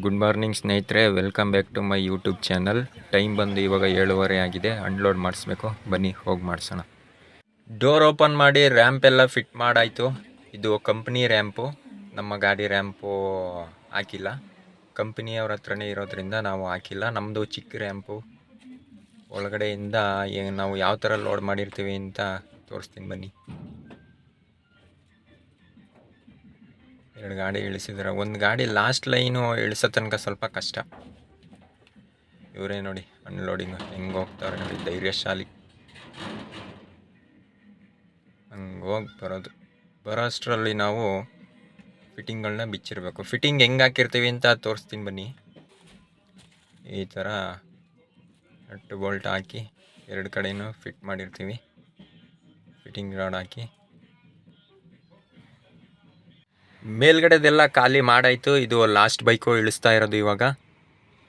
Good morning ಸ್ನೇಹಿತರೆ, welcome back to my YouTube channel. Time ಬಂದು ಇವಾಗ 7:30 ಆಗಿದೆ. ಅನ್ಲೋಡ್ ಮಾಡಿಸ್ಬೇಕು, ಬನ್ನಿ ಹೋಗಿ ಮಾಡಿಸೋಣ. ಡೋರ್ ಓಪನ್ ಮಾಡಿ ರ್ಯಾಂಪ್ ಎಲ್ಲ ಫಿಟ್ ಮಾಡಾಯಿತು. ಇದು ಕಂಪ್ನಿ ರ್ಯಾಂಪು, ನಮ್ಮ ಗಾಡಿ ರ್ಯಾಂಪು ಹಾಕಿಲ್ಲ. ಕಂಪ್ನಿಯವ್ರ ಹತ್ರನೇ ಇರೋದ್ರಿಂದ ನಾವು ಹಾಕಿಲ್ಲ. ನಮ್ಮದು ಚಿಕ್ಕ ರ್ಯಾಂಪು. ಒಳಗಡೆಯಿಂದ ನಾವು ಯಾವ ಥರ ಲೋಡ್ ಮಾಡಿರ್ತೀವಿ ಅಂತ ತೋರಿಸ್ತೀನಿ ಬನ್ನಿ. 2 ಗಾಡಿ ಇಳಿಸಿದ್ರೆ, ಒಂದು ಗಾಡಿ ಲಾಸ್ಟ್ ಲೈನು ಇಳಿಸೋ ತನಕ ಸ್ವಲ್ಪ ಕಷ್ಟ. ಇವರೇ ನೋಡಿ ಅನ್ಲೋಡಿಂಗ್ ಹೆಂಗೆ ಹೋಗ್ತಾರೆ ನೋಡಿ, ಧೈರ್ಯಶಾಲಿ. ಹಂಗೆ ಹೋಗಿ ಬರೋ ಅಷ್ಟರಲ್ಲಿ ನಾವು ಫಿಟ್ಟಿಂಗ್ಗಳನ್ನ ಬಿಚ್ಚಿರಬೇಕು. ಫಿಟ್ಟಿಂಗ್ ಹೆಂಗೆ ಹಾಕಿರ್ತೀವಿ ಅಂತ ತೋರಿಸ್ತೀನಿ ಬನ್ನಿ. ಈ ಥರ ನಟ್ಟು ಬೋಲ್ಟ್ ಹಾಕಿ 2 ಕಡೆಯೂ ಫಿಟ್ ಮಾಡಿರ್ತೀವಿ. ಫಿಟ್ಟಿಂಗ್ ರಾಡ್ ಹಾಕಿ ಮೇಲ್ಗಡೆದೆಲ್ಲ ಖಾಲಿ ಮಾಡಾಯಿತು. ಇದು ಲಾಸ್ಟ್ ಬೈಕು ಇಳಿಸ್ತಾ ಇರೋದು. ಇವಾಗ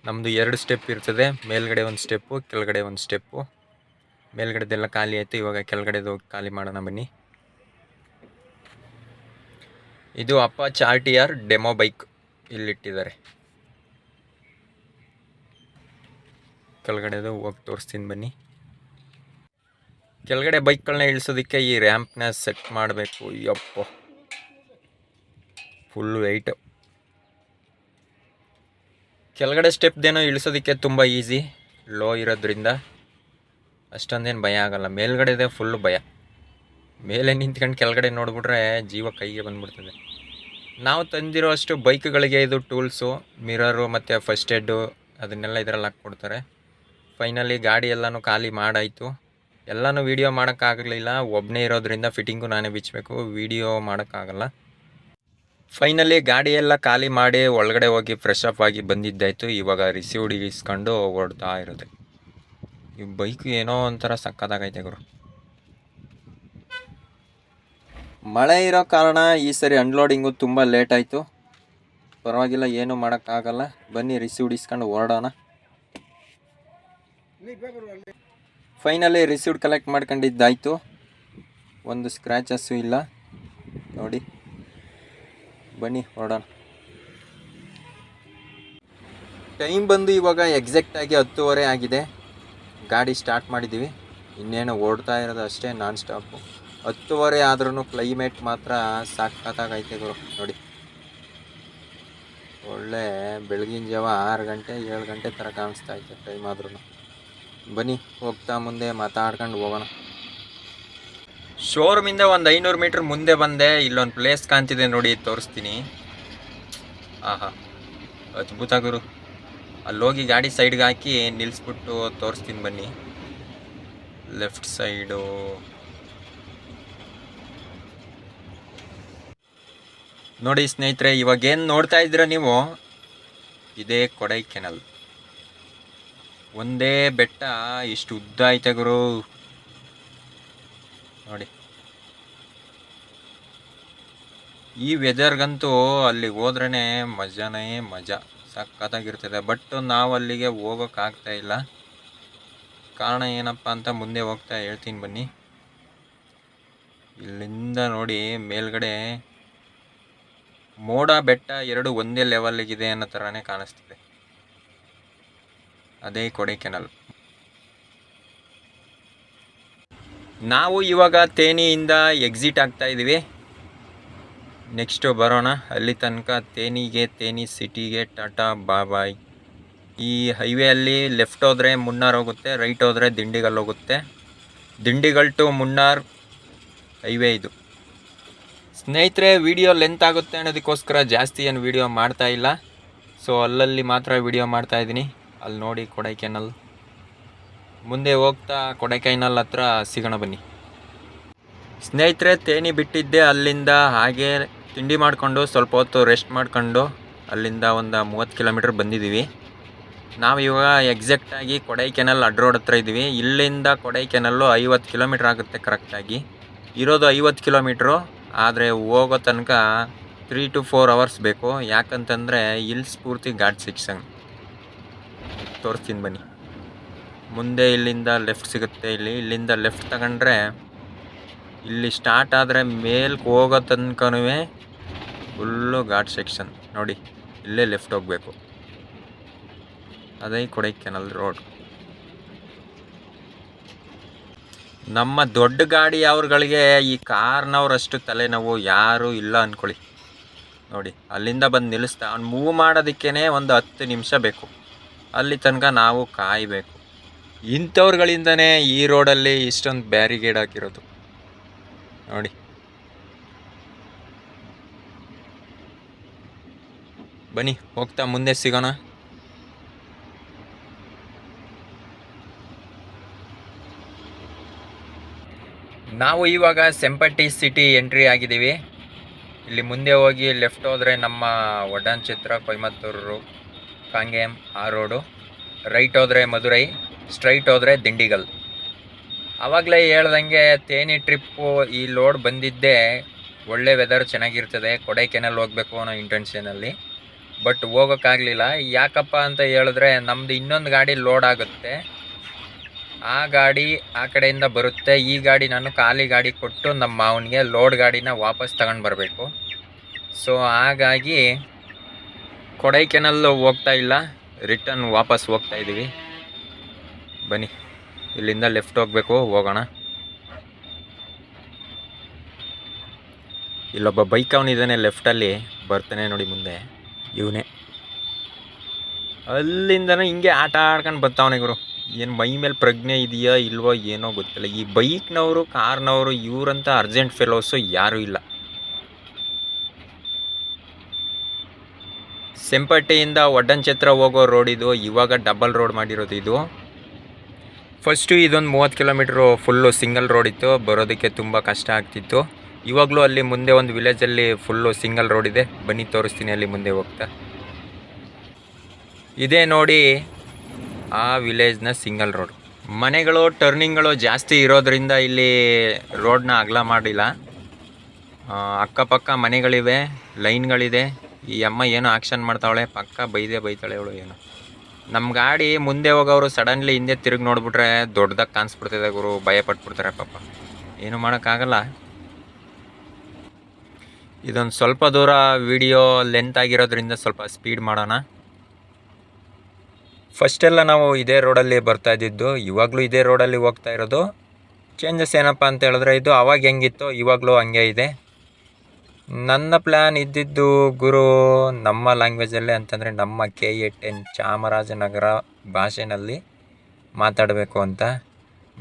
ನಮ್ಮದು 2 ಸ್ಟೆಪ್ ಇರ್ತದೆ. ಮೇಲ್ಗಡೆ ಒಂದು ಸ್ಟೆಪ್ಪು, ಕೆಳಗಡೆ ಒಂದು ಸ್ಟೆಪ್ಪು. ಮೇಲ್ಗಡೆದೆಲ್ಲ ಖಾಲಿ ಆಯಿತು. ಇವಾಗ ಕೆಳಗಡೆದು ಖಾಲಿ ಮಾಡೋಣ ಬನ್ನಿ. ಇದು ಅಪಾಚ್ RTR ಡೆಮೋ ಬೈಕ್ ಇಲ್ಲಿಟ್ಟಿದ್ದಾರೆ. ಕೆಳಗಡೆದು ಹೋಗಿ ತೋರಿಸ್ತೀನಿ ಬನ್ನಿ. ಕೆಳಗಡೆ ಬೈಕ್ಗಳನ್ನ ಇಳಿಸೋದಕ್ಕೆ ಈ ರ್ಯಾಂಪ್ನ ಸೆಟ್ ಮಾಡಬೇಕು. ಯಪ್ಪೋ, ಫುಲ್ ವೆಯ್ಟು. ಕೆಳಗಡೆ ಸ್ಟೆಪ್ದೇನೋ ಇಳಿಸೋದಕ್ಕೆ ತುಂಬ ಈಸಿ, ಲೋ ಇರೋದ್ರಿಂದ ಅಷ್ಟೊಂದೇನು ಭಯ ಆಗಲ್ಲ. ಮೇಲ್ಗಡೆದೇ ಫುಲ್ಲು ಭಯ. ಮೇಲೆ ನಿಂತ್ಕೊಂಡು ಕೆಳಗಡೆ ನೋಡಿಬಿಟ್ರೆ ಜೀವ ಕೈಗೆ ಬಂದ್ಬಿಡ್ತದೆ. ನಾವು ತಂದಿರೋ ಅಷ್ಟು ಬೈಕ್ಗಳಿಗೆ ಇದು ಟೂಲ್ಸು, ಮಿರರು ಮತ್ತು ಫಸ್ಟ್ ಏಡು ಅದನ್ನೆಲ್ಲ ಇದರಲ್ಲಿ ಹಾಕ್ಕೊಡ್ತಾರೆ. ಫೈನಲಿ ಗಾಡಿ ಎಲ್ಲನೂ ಖಾಲಿ ಮಾಡಾಯಿತು. ಎಲ್ಲನೂ ವೀಡಿಯೋ ಮಾಡೋಕ್ಕಾಗಲಿಲ್ಲ, ಒಬ್ಬನೇ ಇರೋದ್ರಿಂದ ಫಿಟ್ಟಿಂಗು ನಾನೇ ಬಿಚ್ಚಬೇಕು, ವೀಡಿಯೋ ಮಾಡೋಕ್ಕಾಗಲ್ಲ. ಫೈನಲಿ ಗಾಡಿ ಎಲ್ಲ ಖಾಲಿ ಮಾಡಿ ಒಳಗಡೆ ಹೋಗಿ ಫ್ರೆಶ್ ಅಪ್ ಆಗಿ ಬಂದಿದ್ದಾಯಿತು. ಇವಾಗ ರಿಸೀವ್ಡ್ ಇಸ್ಕೊಂಡು ಹೊರಡ್ತಾ ಇರೋದೆ. ಈ ಬೈಕು ಏನೋ ಒಂಥರ ಸಕ್ಕತ್ತಾಗೈತೆ ಗುರು. ಮಳೆ ಇರೋ ಕಾರಣ ಈ ಸರಿ ಅನ್ಲೋಡಿಂಗು ತುಂಬ ಲೇಟ್ ಆಯಿತು. ಪರವಾಗಿಲ್ಲ, ಏನೂ ಮಾಡೋಕ್ಕಾಗಲ್ಲ. ಬನ್ನಿ ರಿಸೀವ್ಡ್ ಇಸ್ಕೊಂಡು ಹೊರಡೋಣ. ಫೈನಲಿ ರಿಸೀವ್ಡ್ ಕಲೆಕ್ಟ್ ಮಾಡ್ಕೊಂಡಿದ್ದಾಯಿತು. ಒಂದು ಸ್ಕ್ರ್ಯಾಚಸ್ಸು ಇಲ್ಲ ನೋಡಿ. ಬನ್ನಿ ಹೊರಡೋಣ. ಟೈಮ್ ಬಂದು ಇವಾಗ ಎಕ್ಸಾಕ್ಟಾಗಿ 10:30 ಆಗಿದೆ. ಗಾಡಿ ಸ್ಟಾರ್ಟ್ ಮಾಡಿದ್ದೀವಿ, ಇನ್ನೇನು ಓಡ್ತಾ ಇರೋದು ಅಷ್ಟೇ ನಾನ್ ಸ್ಟಾಪು. 10:30 ಆದ್ರೂ ಕ್ಲೈಮೇಟ್ ಮಾತ್ರ ಸಾಕಾಗೈತೆ ಗುರು ನೋಡಿ. ಒಳ್ಳೆ ಬೆಳಗಿನ ಜಾವ 6 ಗಂಟೆ 7 ಗಂಟೆ ಥರ ಕಾಣಿಸ್ತಾ ಐತೆ ಟೈಮ್ ಆದ್ರೂ. ಬನ್ನಿ ಹೋಗ್ತಾ ಮುಂದೆ ಮಾತಾಡ್ಕೊಂಡು ಹೋಗೋಣ. ಶೋರೂಮಿಂದ ಒಂದು 500 ಮೀಟ್ರ್ ಮುಂದೆ ಬಂದೆ. ಇಲ್ಲೊಂದು ಪ್ಲೇಸ್ ಕಾಣ್ತಿದೆ ನೋಡಿ, ತೋರಿಸ್ತೀನಿ. ಆಹಾ, ಅದ್ಭುತ ಗುರು. ಅಲ್ಲೋಗಿ ಗಾಡಿ ಸೈಡ್ಗೆ ಹಾಕಿ ನಿಲ್ಲಿಸ್ಬಿಟ್ಟು ತೋರಿಸ್ತೀನಿ ಬನ್ನಿ. ಲೆಫ್ಟ್ ಸೈಡು ನೋಡಿ ಸ್ನೇಹಿತರೆ, ಇವಾಗೇನು ನೋಡ್ತಾ ಇದ್ದೀರ ನೀವು, ಇದೇ ಕೊಡೈಕೆನಲ್. ಒಂದೇ ಬೆಟ್ಟ ಇಷ್ಟು ಉದ್ದ ಐತೆ ಗುರು ನೋಡಿ. ಈ ವೆದರ್ಗಂತೂ ಅಲ್ಲಿಗೆ ಹೋದ್ರೇ ಮಜಾನೇ ಮಜಾ, ಸಕ್ಕತ್ತಾಗಿರ್ತದೆ. ಬಟ್ ನಾವು ಅಲ್ಲಿಗೆ ಹೋಗೋಕ್ಕಾಗ್ತಾ ಇಲ್ಲ. ಕಾರಣ ಏನಪ್ಪ ಅಂತ ಮುಂದೆ ಹೋಗ್ತಾ ಹೇಳ್ತೀನಿ ಬನ್ನಿ. ಇಲ್ಲಿಂದ ನೋಡಿ ಮೇಲ್ಗಡೆ ಮೋಡ ಬೆಟ್ಟ 2 ಒಂದೇ ಲೆವೆಲ್ಗಿದೆ ಅನ್ನೋ ಥರನೇ ಕಾಣಿಸ್ತಿದೆ. ಅದೇ ಕೊಡೈಕೆನಲ್. ನಾವು ಇವಾಗ ತೇನಿಯಿಂದ ಎಕ್ಸಿಟ್ ಆಗ್ತಾ ಇದ್ದೀವಿ. ನೆಕ್ಸ್ಟು ಬರೋಣ. ಅಲ್ಲಿ ತನಕ ತೇನಿ ಸಿಟಿಗೆ ಟಾಟಾ ಬಾಯ್. ಈ ಹೈವೇ ಅಲ್ಲಿ ಲೆಫ್ಟ್ ಹೋದರೆ ಮುನ್ನಾರ್ ಹೋಗುತ್ತೆ, ರೈಟ್ ಹೋದರೆ ದಿಂಡಿಗಲ್ ಹೋಗುತ್ತೆ. ದಿಂಡಿಗಲ್ ಟು ಮುನ್ನಾರ್ ಹೈವೇ ಇದು. ಸ್ನೇಹಿತರೆ, ವಿಡಿಯೋ ಲೆಂತ್ ಆಗುತ್ತೆ ಅನ್ನೋದಕ್ಕೋಸ್ಕರ ಜಾಸ್ತಿ ಏನು ವಿಡಿಯೋ ಮಾಡ್ತಾ ಇಲ್ಲ. ಸೊ ಅಲ್ಲಲ್ಲಿ ಮಾತ್ರ ವಿಡಿಯೋ ಮಾಡ್ತಾ ಇದ್ದೀನಿ. ಅಲ್ಲಿ ನೋಡಿ ಕೊಡೈಕೆನಲ್. ಮುಂದೆ ಹೋಗ್ತಾ ಕೊಡೈಕೆನಲ್ ಹತ್ರ ಸಿಗೋಣ ಬನ್ನಿ. ಸ್ನೇಹಿತರೆ, ತೇನಿ ಬಿಟ್ಟಿದ್ದೆ. ಅಲ್ಲಿಂದ ಹಾಗೆ ತಿಂಡಿ ಮಾಡಿಕೊಂಡು ಸ್ವಲ್ಪ ಹೊತ್ತು ರೆಸ್ಟ್ ಮಾಡ್ಕೊಂಡು ಅಲ್ಲಿಂದ ಒಂದು 30 ಕಿಲೋಮೀಟ್ರ್ ಬಂದಿದ್ದೀವಿ. ನಾವು ಇವಾಗ ಎಕ್ಸಾಕ್ಟಾಗಿ ಕೊಡೈಕೆನಲ್ ಅಡ್ರೋಡ್ ಹತ್ರ ಇದ್ದೀವಿ. ಇಲ್ಲಿಂದ ಕೊಡೈಕೆನಲ್ಲು 50 ಕಿಲೋಮೀಟ್ರ್ ಆಗುತ್ತೆ ಕರೆಕ್ಟಾಗಿ. ಇರೋದು 50 ಕಿಲೋಮೀಟ್ರು, ಆದರೆ ಹೋಗೋ ತನಕ 3 to 4 ಅವರ್ಸ್ ಬೇಕು. ಯಾಕಂತಂದರೆ ಹಿಲ್ಸ್ ಪೂರ್ತಿ ಘಾಟ್ ಸೆಕ್ಷನ್. ತೋರಿಸ್ತೀನಿ ಬನ್ನಿ. ಮುಂದೆ ಇಲ್ಲಿಂದ ಲೆಫ್ಟ್ ಸಿಗುತ್ತೆ. ಇಲ್ಲಿಂದ ಲೆಫ್ಟ್ ತಗೊಂಡ್ರೆ ಇಲ್ಲಿ ಸ್ಟಾರ್ಟ್ ಆದರೆ ಮೇಲ್ಗೆ ಹೋಗೋ ತನಕನೂ ಫುಲ್ಲು ಘಾಟ್ ಸೆಕ್ಷನ್ ನೋಡಿ. ಇಲ್ಲೇ ಲೆಫ್ಟ್ ಹೋಗಬೇಕು. ಅದೇ ಕೊಡೈಕೆನಲ್ ರೋಡ್. ನಮ್ಮ ದೊಡ್ಡ ಗಾಡಿ ಅವ್ರುಗಳಿಗೆ ಈ ಕಾರ್ನವ್ರಷ್ಟು ತಲೆನೋವು ಯಾರೂ ಇಲ್ಲ ಅಂದ್ಕೊಳ್ಳಿ. ನೋಡಿ ಅಲ್ಲಿಂದ ಬಂದು ನಿಲ್ಲಿಸ್ತಾ ಅವ್ನು ಮೂವ್ ಮಾಡೋದಕ್ಕೇ ಒಂದು 10 ನಿಮಿಷ ಬೇಕು. ಅಲ್ಲಿ ತನಕ ನಾವು ಕಾಯಬೇಕು. ಇಂಥವ್ರುಗಳಿಂದನೇ ಈ ರೋಡಲ್ಲಿ ಇಷ್ಟೊಂದು ಬ್ಯಾರಿಗೇಡ್ ಹಾಕಿರೋದು ನೋಡಿ. ಬನ್ನಿ ಹೋಗ್ತಾ ಮುಂದೆ ಸಿಗೋಣ. ನಾವು ಇವಾಗ ಸೆಂಪಟಿ ಸಿಟಿ ಎಂಟ್ರಿ ಆಗಿದ್ದೀವಿ. ಇಲ್ಲಿ ಮುಂದೆ ಹೋಗಿ ಲೆಫ್ಟ್ ಹೋದರೆ ನಮ್ಮ ವಡ್ಡನ್ಚಿತ್ರ, ಕೊಯಮತ್ತೂರು, ಕಾಂಗೇಯಂ ಆ ರೋಡು. ರೈಟ್ ಹೋದರೆ ಮಧುರೈ, ಸ್ಟ್ರೈಟ್ ಹೋದರೆ ದಿಂಡಿಗಲ್. ಆವಾಗಲೇ ಹೇಳ್ದಂಗೆ ತೇನಿ ಟ್ರಿಪ್ಪು ಈ ಲೋಡ್ ಬಂದಿದ್ದೇ ಒಳ್ಳೆ ವೆದರ್ ಚೆನ್ನಾಗಿರ್ತದೆ, ಕೊಡೈಕೆನಲ್ ಹೋಗಬೇಕು ಅನ್ನೋ ಇಂಟೆನ್ಷನಲ್ಲಿ. ಬಟ್ ಹೋಗೋಕ್ಕಾಗಲಿಲ್ಲ. ಯಾಕಪ್ಪ ಅಂತ ಹೇಳಿದ್ರೆ ನಮ್ಮದು ಇನ್ನೊಂದು ಗಾಡಿ ಲೋಡ್ ಆಗುತ್ತೆ, ಆ ಗಾಡಿ ಆ ಕಡೆಯಿಂದ ಬರುತ್ತೆ. ಈ ಗಾಡಿ ನಾನು ಖಾಲಿ ಗಾಡಿ ಕೊಟ್ಟು ನಮ್ಮ ಮಾವನಿಗೆ ಲೋಡ್ ಗಾಡಿನ ವಾಪಸ್ ತಗೊಂಡು ಬರಬೇಕು. ಸೊ ಹಾಗಾಗಿ ಕೊಡೈಕೆನಲ್ ಹೋಗ್ತಾ ಇಲ್ಲ, ರಿಟರ್ನ್ ವಾಪಸ್ ಹೋಗ್ತಾ ಇದ್ದೀವಿ. ಬನ್ನಿ ಇಲ್ಲಿಂದ ಲೆಫ್ಟ್ ಹೋಗಬೇಕು, ಹೋಗೋಣ. ಇಲ್ಲೊಬ್ಬ ಬೈಕ್ ಅವನಿದ್ದಾನೆ ಲೆಫ್ಟಲ್ಲಿ, ಬರ್ತಾನೆ ನೋಡಿ ಮುಂದೆ, ಇವನೇ. ಅಲ್ಲಿಂದನೂ ಹಿಂಗೆ ಆಟ ಆಡ್ಕೊಂಡು ಬರ್ತಾವನೆ ಗುರು. ಏನು ಮೈ ಮೇಲೆ ಪ್ರಜ್ಞೆ ಇದೆಯಾ ಇಲ್ವೋ ಏನೋ ಗೊತ್ತಿಲ್ಲ. ಈ ಬೈಕ್ನವರು, ಕಾರ್ನವರು ಇವರಂತ ಅರ್ಜೆಂಟ್ ಫೆಲೋಸು ಯಾರೂ ಇಲ್ಲ. ಸೆಂಪಟಿಯಿಂದ ವಡ್ಡನ್ಚಿತ್ರ ಹೋಗೋ ರೋಡ್ ಇದು. ಇವಾಗ ಡಬಲ್ ರೋಡ್ ಮಾಡಿರೋದು ಇದು. ಫಸ್ಟು ಇದೊಂದು 30 ಕಿಲೋಮೀಟ್ರು ಫುಲ್ಲು ಸಿಂಗಲ್ ರೋಡ್ ಇತ್ತು, ಬರೋದಕ್ಕೆ ತುಂಬ ಕಷ್ಟ ಆಗ್ತಿತ್ತು. ಇವಾಗಲೂ ಅಲ್ಲಿ ಮುಂದೆ ಒಂದು ವಿಲೇಜಲ್ಲಿ ಫುಲ್ಲು ಸಿಂಗಲ್ ರೋಡ್ ಇದೆ. ಬನ್ನಿ ತೋರಿಸ್ತೀನಿ ಅಲ್ಲಿ ಮುಂದೆ ಹೋಗ್ತಾ. ಇದೇ ನೋಡಿ ಆ ವಿಲೇಜ್ನ ಸಿಂಗಲ್ ರೋಡ್. ಮನೆಗಳು ಟರ್ನಿಂಗ್ಗಳು ಜಾಸ್ತಿ ಇರೋದ್ರಿಂದ ಇಲ್ಲಿ ರೋಡ್ನ ಅಗಲ ಮಾಡಿಲ್ಲ. ಅಕ್ಕಪಕ್ಕ ಮನೆಗಳಿವೆ, ಲೈನ್ಗಳಿದೆ. ಈ ಅಮ್ಮ ಏನೋ ಆಕ್ಷನ್ ಮಾಡ್ತಾವಳೆ, ಪಕ್ಕ ಬೈತಾಳೆ ಅವಳು ಏನೋ. ನಮ್ಮ ಗಾಡಿ ಮುಂದೆ ಹೋಗೋರು ಸಡನ್ಲಿ ಹಿಂದೆ ತಿರುಗಿ ನೋಡ್ಬಿಟ್ರೆ ದೊಡ್ಡದಾಗಿ ಕಾಣಿಸ್ಬಿಡ್ತಿದೆ ಗುರು, ಭಯ ಪಟ್ಬಿಡ್ತಾರೆ ಪಾಪ. ಏನು ಮಾಡೋಕ್ಕಾಗಲ್ಲ. ಇದೊಂದು ಸ್ವಲ್ಪ ದೂರ ವಿಡಿಯೋ ಲೆಂತ್ ಆಗಿರೋದ್ರಿಂದ ಸ್ವಲ್ಪ ಸ್ಪೀಡ್ ಮಾಡೋಣ. ಫಸ್ಟೆಲ್ಲ ನಾವು ಇದೇ ರೋಡಲ್ಲಿ ಬರ್ತಾ ಇದ್ದಿದ್ದು, ಇವಾಗಲೂ ಇದೇ ರೋಡಲ್ಲಿ ಹೋಗ್ತಾ ಇರೋದು. ಚೇಂಜಸ್ ಏನಪ್ಪ ಅಂತ ಹೇಳಿದ್ರೆ ಇದು ಅವಾಗ ಹೆಂಗಿತ್ತು ಇವಾಗಲೂ ಹಂಗೆ ಇದೆ. ನನ್ನ ಪ್ಲ್ಯಾನ್ ಇದ್ದಿದ್ದು ಗುರು ನಮ್ಮ ಲ್ಯಾಂಗ್ವೇಜಲ್ಲೇ ಅಂತಂದರೆ ನಮ್ಮ KA10 ಚಾಮರಾಜನಗರ ಭಾಷೆನಲ್ಲಿ ಮಾತಾಡಬೇಕು ಅಂತ.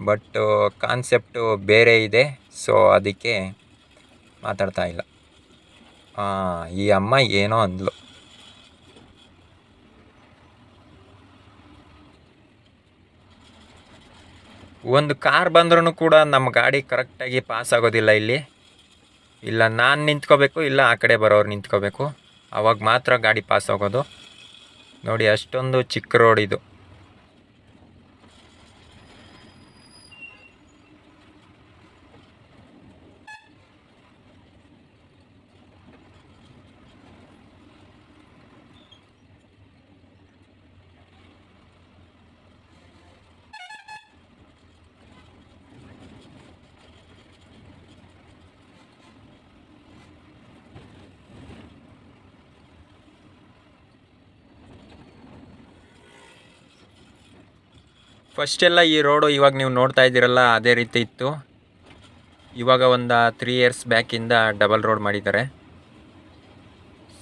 ಬಟ್ ಕಾನ್ಸೆಪ್ಟು ಬೇರೆ ಇದೆ, ಸೊ ಅದಕ್ಕೆ ಮಾತಾಡ್ತಾ ಇಲ್ಲ. ಈ ಅಮ್ಮ ಏನೋ ಅಂದ್ಲು. ಒಂದು ಕಾರ್ ಬಂದ್ರೂ ಕೂಡ ನಮ್ಮ ಗಾಡಿ ಕರೆಕ್ಟಾಗಿ ಪಾಸ್ ಆಗೋದಿಲ್ಲ ಇಲ್ಲಿ. ಇಲ್ಲ ನಾನು ನಿಂತ್ಕೋಬೇಕು, ಇಲ್ಲ ಆ ಕಡೆ ಬರೋರು ನಿಂತ್ಕೋಬೇಕು, ಆವಾಗ ಮಾತ್ರ ಗಾಡಿ ಪಾಸ್ ಆಗೋದು. ನೋಡಿ ಅಷ್ಟೊಂದು ಚಿಕ್ಕ ರೋಡ್ ಇದು. ಫಸ್ಟೆಲ್ಲ ಈ ರೋಡು ಇವಾಗ ನೀವು ನೋಡ್ತಾ ಇದ್ದೀರಲ್ಲ ಅದೇ ರೀತಿ ಇತ್ತು. ಇವಾಗ ಒಂದು 3 ಇಯರ್ಸ್ ಬ್ಯಾಕಿಂದ ಡಬಲ್ ರೋಡ್ ಮಾಡಿದ್ದಾರೆ.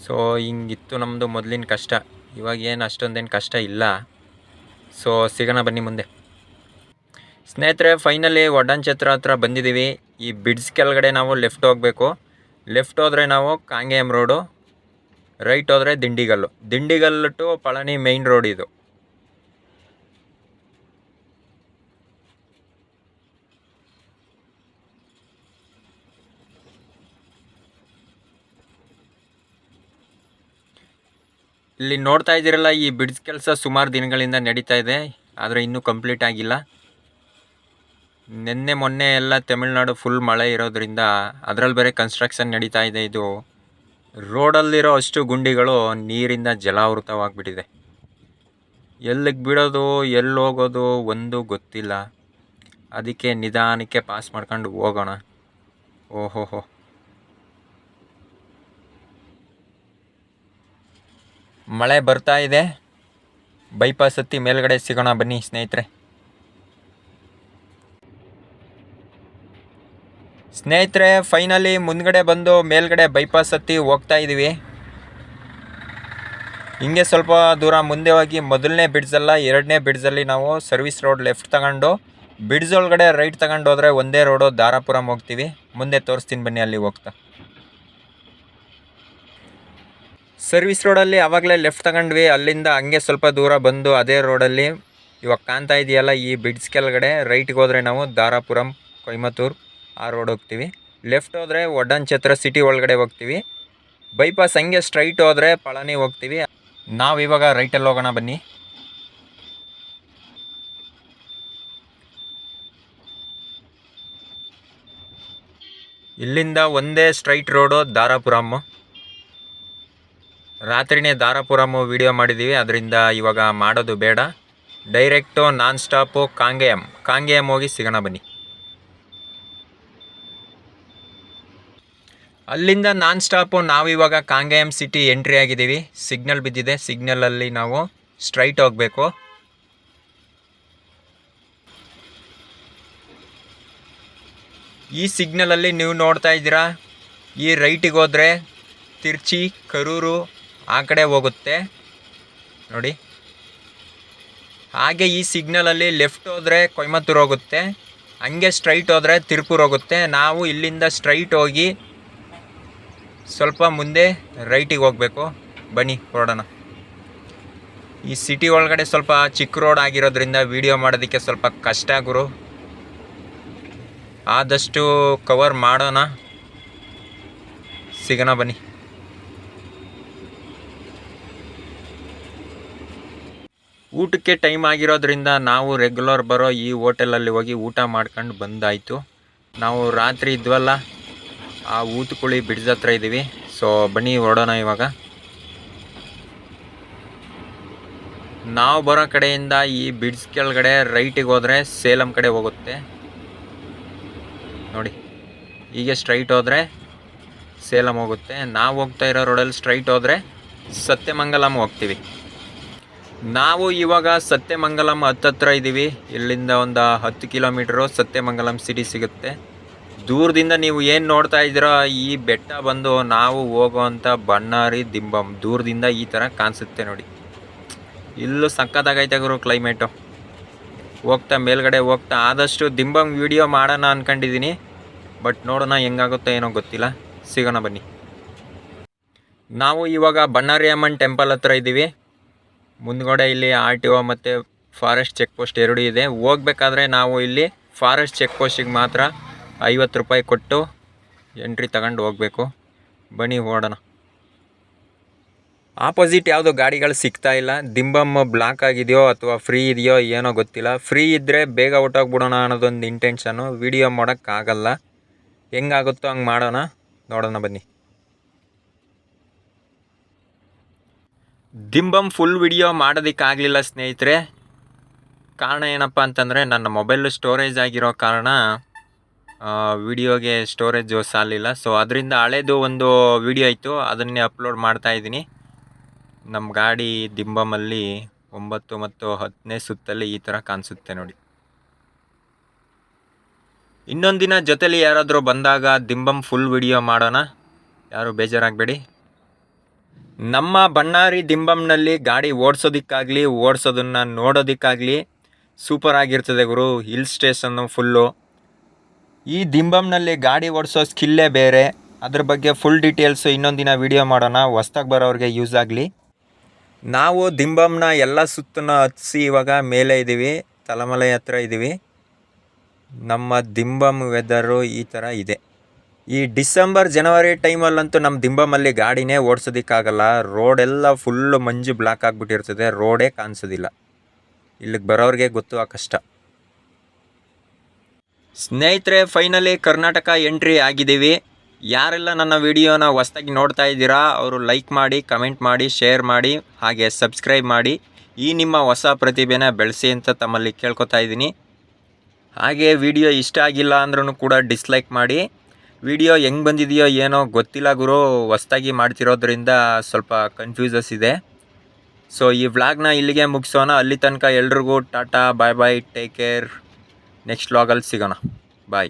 ಸೊ ಹಿಂಗಿತ್ತು ನಮ್ಮದು ಮೊದಲಿನ ಕಷ್ಟ. ಇವಾಗ ಏನು ಅಷ್ಟೊಂದೇನು ಕಷ್ಟ ಇಲ್ಲ. ಸೊ ಸಿಗೋಣ ಬನ್ನಿ ಮುಂದೆ. ಸ್ನೇಹಿತರೆ, ಫೈನಲಿ ವಡ್ಡನ್ಚಿತ್ರ ಹತ್ರ ಬಂದಿದ್ದೀವಿ. ಈ ಬಿಡ್ಸ್ ಕೆಳಗಡೆ ನಾವು ಲೆಫ್ಟ್ ಹೋಗಬೇಕು. ಲೆಫ್ಟ್ ಹೋದರೆ ನಾವು ಕಾಂಗೇಯಂ ರೋಡು, ರೈಟ್ ಹೋದರೆ Dindigul to Palani main road ಇದು. ಇಲ್ಲಿ ನೋಡ್ತಾ ಇದ್ದೀರಲ್ಲ, ಈ ಬಿಡ್ಸ್ ಕೆಲಸ ಸುಮಾರು ದಿನಗಳಿಂದ ನಡೀತಾ ಇದೆ, ಆದರೆ ಇನ್ನೂ ಕಂಪ್ಲೀಟ್ ಆಗಿಲ್ಲ. ನಿನ್ನೆ ಮೊನ್ನೆ ಎಲ್ಲ ತಮಿಳ್ನಾಡು ಫುಲ್ ಮಳೆ ಇರೋದ್ರಿಂದ ಅದರಲ್ಲಿ ಬೇರೆ ಕನ್ಸ್ಟ್ರಕ್ಷನ್ ನಡೀತಾ ಇದೆ. ಇದು ರೋಡಲ್ಲಿರೋ ಅಷ್ಟು ಗುಂಡಿಗಳು ನೀರಿಂದ ಜಲಾವೃತವಾಗಿಬಿಟ್ಟಿದೆ. ಎಲ್ಲಿಗೆ ಬಿಡೋದು, ಎಲ್ಲಿ ಹೋಗೋದು ಒಂದು ಗೊತ್ತಿಲ್ಲ. ಅದಕ್ಕೆ ನಿಧಾನಕ್ಕೆ ಪಾಸ್ ಮಾಡ್ಕೊಂಡು ಹೋಗೋಣ. ಓಹೋಹೋ, ಮಳೆ ಬರ್ತಾ ಇದೆ. ಬೈಪಾಸ್ ಹತ್ತಿ ಮೇಲ್ಗಡೆ ಸಿಗೋಣ ಬನ್ನಿ ಸ್ನೇಹಿತರೆ. ಫೈನಲಿ ಮುಂದ್ಗಡೆ ಬಂದು ಮೇಲ್ಗಡೆ ಬೈಪಾಸ್ ಹತ್ತಿ ಹೋಗ್ತಾ ಇದ್ದೀವಿ. ಹಿಂಗೆ ಸ್ವಲ್ಪ ದೂರ ಮುಂದೆ ಹೋಗಿ ಮೊದಲನೇ ಬ್ರಿಡ್ಜಲ್ಲ ಎರಡನೇ ಬ್ರಿಡ್ಜಲ್ಲಿ ನಾವು ಸರ್ವಿಸ್ ರೋಡ್ ಲೆಫ್ಟ್ ತಗೊಂಡು ಬ್ರಿಡ್ಜ್ ಒಳಗಡೆ ರೈಟ್ ತಗೊಂಡು ಹೋದರೆ ಒಂದೇ ರೋಡು ದಾರಾಪುರಂ ಹೋಗ್ತೀವಿ. ಮುಂದೆ ತೋರಿಸ್ತೀನಿ ಬನ್ನಿ ಅಲ್ಲಿ ಹೋಗ್ತಾ. ಸರ್ವಿಸ್ ರೋಡಲ್ಲಿ ಆವಾಗಲೇ ಲೆಫ್ಟ್ ತಗೊಂಡ್ವಿ, ಅಲ್ಲಿಂದ ಹಂಗೆ ಸ್ವಲ್ಪ ದೂರ ಬಂದು ಅದೇ ರೋಡಲ್ಲಿ ಇವಾಗ ಕಾಣ್ತಾ ಇದೆಯಲ್ಲ ಈ ಬ್ರಿಡ್ಜ್ ಕೆಳಗಡೆ ರೈಟ್ಗೆ ಹೋದರೆ ನಾವು ದಾರಾಪುರಂ ಕೊಯಮತ್ತೂರು ಆ ರೋಡ್ ಹೋಗ್ತೀವಿ. ಲೆಫ್ಟ್ ಹೋದರೆ ಒಡನ್ಚತ್ರ ಸಿಟಿ ಒಳಗಡೆ ಹೋಗ್ತೀವಿ. ಬೈಪಾಸ್ ಹಂಗೆ ಸ್ಟ್ರೈಟ್ ಹೋದರೆ ಪಳನಿ ಹೋಗ್ತೀವಿ. ನಾವು ಇವಾಗ ರೈಟಲ್ಲಿ ಹೋಗೋಣ ಬನ್ನಿ. ಇಲ್ಲಿಂದ ಒಂದೇ ಸ್ಟ್ರೈಟ್ ರೋಡು ದಾರಾಪುರಂ. ರಾತ್ರಿನೇ ದಾರಾಪುರಂ ವಿಡಿಯೋ ಮಾಡಿದ್ದೀವಿ, ಅದರಿಂದ ಇವಾಗ ಮಾಡೋದು ಬೇಡ. ಡೈರೆಕ್ಟು ನಾನ್ ಸ್ಟಾಪು ಕಾಂಗೇಯಂ ಹೋಗಿ ಸಿಗೋಣ ಬನ್ನಿ. ಅಲ್ಲಿಂದ ನಾನ್ ಸ್ಟಾಪು ನಾವು ಇವಾಗ ಕಾಂಗೇಯಂ ಸಿಟಿ ಎಂಟ್ರಿ ಆಗಿದ್ದೀವಿ. ಸಿಗ್ನಲ್ ಬಿದ್ದಿದೆ, ಸಿಗ್ನಲಲ್ಲಿ ನಾವು ಸ್ಟ್ರೈಟ್ ಹೋಗಬೇಕು. ಈ ಸಿಗ್ನಲಲ್ಲಿ ನೀವು ನೋಡ್ತಾ ಇದ್ದೀರಾ, ಈ ರೈಟಿಗೆ ಹೋದರೆ ತಿರ್ಚಿ ಕರೂರು ಆ ಕಡೆ ಹೋಗುತ್ತೆ ನೋಡಿ. ಹಾಗೆ ಈ ಸಿಗ್ನಲಲ್ಲಿ ಲೆಫ್ಟ್ ಹೋದರೆ ಕೊಯಮತ್ತೂರು ಹೋಗುತ್ತೆ, ಹಂಗೆ ಸ್ಟ್ರೈಟ್ ಹೋದರೆ ತಿರುಪೂರು ಹೋಗುತ್ತೆ. ನಾವು ಇಲ್ಲಿಂದ ಸ್ಟ್ರೈಟ್ ಹೋಗಿ ಸ್ವಲ್ಪ ಮುಂದೆ ರೈಟಿಗೆ ಹೋಗಬೇಕು. ಬನ್ನಿ ಹೊರಡೋಣ. ಈ ಸಿಟಿ ಒಳಗಡೆ ಸ್ವಲ್ಪ ಚಿಕ್ಕ ರೋಡ್ ಆಗಿರೋದ್ರಿಂದ ವಿಡಿಯೋ ಮಾಡೋದಕ್ಕೆ ಸ್ವಲ್ಪ ಕಷ್ಟ ಗುರು, ಆದಷ್ಟು ಕವರ್ ಮಾಡೋಣ. ಸಿಗೋಣ ಬನ್ನಿ. ಊಟಕ್ಕೆ ಟೈಮ್ ಆಗಿರೋದ್ರಿಂದ ನಾವು ರೆಗ್ಯುಲರ್ ಬರೋ ಈ ಹೋಟೆಲಲ್ಲಿ ಹೋಗಿ ಊಟ ಮಾಡ್ಕೊಂಡು ಬಂದಾಯಿತು. ನಾವು ರಾತ್ರಿ ಇದ್ವಲ್ಲ ಆ ಊತುಕುಳಿ ಬ್ರಿಡ್ಜ್ ಹತ್ರ ಇದ್ದೀವಿ. ಸೊ ಬನ್ನಿ ಹೊರಡೋಣ ಇವಾಗ. ನಾವು ಬರೋ ಕಡೆಯಿಂದ ಈ ಬ್ರಿಡ್ಜ್ ಕೆಳಗಡೆ ರೈಟಿಗೆ ಹೋದರೆ ಸೇಲಂ ಕಡೆ ಹೋಗುತ್ತೆ ನೋಡಿ. ಹೀಗೆ ಸ್ಟ್ರೈಟ್ ಹೋದರೆ ಸೇಲಂ ಹೋಗುತ್ತೆ. ನಾವು ಹೋಗ್ತಾ ಇರೋ ರೋಡಲ್ಲಿ ಸ್ಟ್ರೈಟ್ ಹೋದರೆ ಸತ್ಯಮಂಗಲಂ ಹೋಗ್ತೀವಿ. ನಾವು ಇವಾಗ ಸತ್ಯಮಂಗಲಂ ಹತ್ತತ್ರ ಇದ್ದೀವಿ. ಇಲ್ಲಿಂದ ಒಂದು 10 ಕಿಲೋಮೀಟ್ರು ಸತ್ಯಮಂಗಲಂ ಸಿಟಿ ಸಿಗುತ್ತೆ. ದೂರದಿಂದ ನೀವು ಏನು ನೋಡ್ತಾ ಇದ್ದೀರೋ ಈ ಬೆಟ್ಟ ಬಂದು ನಾವು ಹೋಗೋವಂಥ ಬಣ್ಣಾರಿ ದಿಂಬಂ ದೂರದಿಂದ ಈ ಥರ ಕಾಣಿಸುತ್ತೆ ನೋಡಿ. ಇಲ್ಲೂ ಸಕ್ಕತ್ತಾಗೈತೆ ಗುರು ಕ್ಲೈಮೇಟು. ಹೋಗ್ತಾ ಮೇಲ್ಗಡೆ ಹೋಗ್ತಾ ಆದಷ್ಟು ದಿಂಬಂ ವಿಡಿಯೋ ಮಾಡೋಣ ಅಂದ್ಕೊಂಡಿದ್ದೀನಿ, ಬಟ್ ನೋಡೋಣ ಹೆಂಗಾಗುತ್ತೋ ಏನೋ ಗೊತ್ತಿಲ್ಲ. ಸಿಗೋಣ ಬನ್ನಿ. ನಾವು ಇವಾಗ ಬಣ್ಣಾರಿ ಅಮ್ಮನ್ ಟೆಂಪಲ್ ಹತ್ರ ಇದ್ದೀವಿ. ಮುಂದ್ಗಡೆ ಇಲ್ಲಿ RTO ಮತ್ತು ಫಾರೆಸ್ಟ್ ಚೆಕ್ ಪೋಸ್ಟ್ ಎರಡೂ ಇದೆ. ಹೋಗ್ಬೇಕಾದ್ರೆ ನಾವು ಇಲ್ಲಿ ಫಾರೆಸ್ಟ್ ಚೆಕ್ ಪೋಸ್ಟಿಗೆ ಮಾತ್ರ 50 ರೂಪಾಯಿ ಕೊಟ್ಟು ಎಂಟ್ರಿ ತಗೊಂಡು ಹೋಗಬೇಕು. ಬನ್ನಿ ಹೊರಡೋಣ. ಆಪೋಸಿಟ್ ಯಾವುದೋ ಗಾಡಿಗಳು ಸಿಗ್ತಾ ಇಲ್ಲ. ದಿಂಬಂ ಬ್ಲಾಕ್ ಆಗಿದೆಯೋ ಅಥವಾ ಫ್ರೀ ಇದೆಯೋ ಏನೋ ಗೊತ್ತಿಲ್ಲ. ಫ್ರೀ ಇದ್ದರೆ ಬೇಗ ಹೊಟ್ಟೋಗ್ಬಿಡೋಣ ಅನ್ನೋದೊಂದು ಇಂಟೆನ್ಷನು. ವಿಡಿಯೋ ಮಾಡೋಕ್ಕಾಗಲ್ಲ, ಹೆಂಗಾಗುತ್ತೋ ಹಂಗೆ ಮಾಡೋಣ. ನೋಡೋಣ ಬನ್ನಿ. ದಿಂಬಂ ಫುಲ್ ವಿಡಿಯೋ ಮಾಡೋದಕ್ಕಾಗಲಿಲ್ಲ ಸ್ನೇಹಿತರೆ. ಕಾರಣ ಏನಪ್ಪ ಅಂತಂದರೆ ನನ್ನ ಮೊಬೈಲು ಸ್ಟೋರೇಜ್ ಆಗಿರೋ ಕಾರಣ ವಿಡಿಯೋಗೆ ಸ್ಟೋರೇಜು ಸಾಲಿಲ್ಲ. ಸೊ ಅದರಿಂದ ಹಳೇದು ಒಂದು ವಿಡಿಯೋ ಇತ್ತು, ಅದನ್ನೇ ಅಪ್ಲೋಡ್ ಮಾಡ್ತಾಯಿದ್ದೀನಿ. ನಮ್ಮ ಗಾಡಿ ದಿಂಬಮಲ್ಲಿ 9 ಮತ್ತು 10ನೇ ಸುತ್ತಲ್ಲಿ ಈ ಥರ ಕಾಣಿಸುತ್ತೆ ನೋಡಿ. ಇನ್ನೊಂದು ದಿನ ಜೊತೆಲಿ ಯಾರಾದರೂ ಬಂದಾಗ ದಿಂಬಂ ಫುಲ್ ವಿಡಿಯೋ ಮಾಡೋಣ, ಯಾರು ಬೇಜಾರಾಗಬೇಡಿ. ನಮ್ಮ ಬಣ್ಣಾರಿ ದಿಂಬಂನಲ್ಲಿ ಗಾಡಿ ಓಡಿಸೋದಕ್ಕಾಗಲಿ ಓಡಿಸೋದನ್ನು ನೋಡೋದಕ್ಕಾಗಲಿ ಸೂಪರ್ ಆಗಿರ್ತದೆ ಗುರು. Hill station full. ಈ ದಿಂಬಂನಲ್ಲಿ ಗಾಡಿ ಓಡಿಸೋ ಸ್ಕಿಲ್ಲೇ ಬೇರೆ. ಅದ್ರ ಬಗ್ಗೆ ಫುಲ್ ಡೀಟೇಲ್ಸು ಇನ್ನೊಂದು ದಿನ ವಿಡಿಯೋ ಮಾಡೋಣ, ಹೊಸ್ದಾಗಿ ಬರೋರಿಗೆ ಯೂಸ್ ಆಗಲಿ. ನಾವು ದಿಂಬಂನ ಎಲ್ಲ ಸುತ್ತನ್ನು ಹತ್ತಿಸಿ ಇವಾಗ ಮೇಲೆ ಇದ್ದೀವಿ, ತಲಮಲೆ ಹತ್ರ ಇದ್ದೀವಿ. ನಮ್ಮ ದಿಂಬಂ ವೆದರು ಈ ಥರ ಇದೆ. ಈ ಡಿಸೆಂಬರ್ ಜನವರಿ ಟೈಮಲ್ಲಂತೂ ನಮ್ಮ ದಿಂಬಮಲ್ಲಿ ಗಾಡಿನೇ ಓಡಿಸೋದಕ್ಕಾಗಲ್ಲ. ರೋಡೆಲ್ಲ ಫುಲ್ಲು ಮಂಜು ಬ್ಲಾಕ್ ಆಗಿಬಿಟ್ಟಿರ್ತದೆ, ರೋಡೇ ಕಾಣಿಸೋದಿಲ್ಲ. ಇಲ್ಲಿಗೆ ಬರೋರಿಗೆ ಗೊತ್ತು ಆ ಕಷ್ಟ. ಸ್ನೇಹಿತರೆ, ಫೈನಲಿ ಕರ್ನಾಟಕ ಎಂಟ್ರಿ ಆಗಿದ್ದೀವಿ. ಯಾರೆಲ್ಲ ನನ್ನ ವಿಡಿಯೋನ ಹೊಸ್ದಾಗಿ ನೋಡ್ತಾ ಇದ್ದೀರಾ ಅವರು ಲೈಕ್ ಮಾಡಿ, ಕಮೆಂಟ್ ಮಾಡಿ, ಶೇರ್ ಮಾಡಿ, ಹಾಗೆ ಸಬ್ಸ್ಕ್ರೈಬ್ ಮಾಡಿ. ಈ ನಿಮ್ಮ ಹೊಸ ಪ್ರತಿಭೆನ ಬೆಳೆಸಿ ಅಂತ ತಮ್ಮಲ್ಲಿ ಕೇಳ್ಕೊತಾ ಇದ್ದೀನಿ. ಹಾಗೆ ವಿಡಿಯೋ ಇಷ್ಟ ಆಗಿಲ್ಲ ಅಂದ್ರೂ ಕೂಡ ಡಿಸ್ಲೈಕ್ ಮಾಡಿ. ವಿಡಿಯೋ ಹೆಂಗೆ ಬಂದಿದೆಯೋ ಏನೋ ಗೊತ್ತಿಲ್ಲ ಗುರು, ಹೊಸ್ದಾಗಿ ಮಾಡ್ತಿರೋದ್ರಿಂದ ಸ್ವಲ್ಪ ಕನ್ಫ್ಯೂಸಸ್ ಇದೆ. ಸೊ ಈ ವ್ಲಾಗ್ನ ಇಲ್ಲಿಗೆ ಮುಗಿಸೋಣ. ಅಲ್ಲಿ ತನಕ ಎಲ್ರಿಗೂ ಟಾಟಾ, ಬಾಯ್ ಬಾಯ್, ಟೇಕ್ ಕೇರ್. ನೆಕ್ಸ್ಟ್ ವ್ಲಾಗಲ್ಲಿ ಸಿಗೋಣ. ಬಾಯ್.